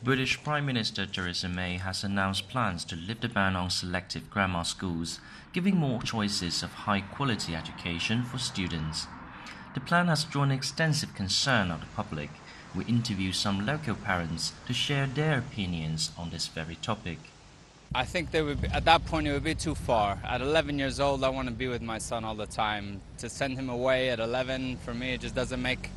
British Prime Minister Theresa May has announced plans to lift the ban on selective grammar schools, giving more choices of high-quality education for students. The plan has drawn extensive concern of the public. We interviewed some local parents to share their opinions on this very topic. I think at that point it would be too far. At 11 years old, I want to be with my son all the time. To send him away at 11, for me, it just doesn't make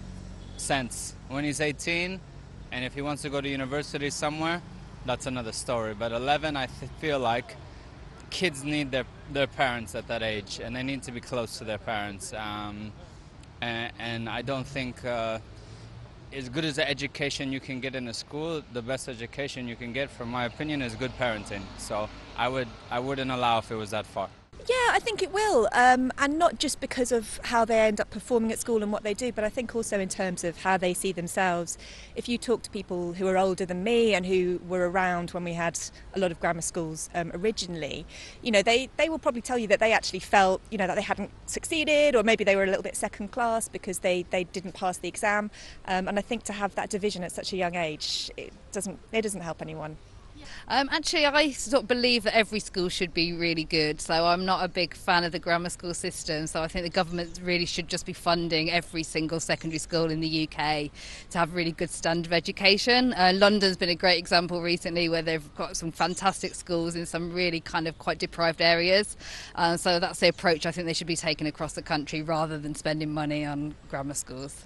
sense. When he's 18, and if he wants to go to university somewhere, that's another story. But 11, I feel like kids need their parents at that age, and they need to be close to their parents. And I don't think as good as the education you can get in a school, the best education you can get, from my opinion, is good parenting. So I wouldn't allow if it was that far. Yeah, I think it will, and not just because of how they end up performing at school and what they do, but I think also in terms of how they see themselves. If you talk to people who are older than me and who were around when we had a lot of grammar schools originally, they will probably tell you that they actually felt, that they hadn't succeeded, or maybe they were a little bit second class because they didn't pass the exam. And I think to have that division at such a young age, it doesn't help anyone. Actually, I sort of believe that every school should be really good, so I'm not a big fan of the grammar school system. So I think the government really should just be funding every single secondary school in the UK to have really good standard of education. London's been a great example recently where they've got some fantastic schools in some really kind of quite deprived areas. So that's the approach I think they should be taking across the country rather than spending money on grammar schools.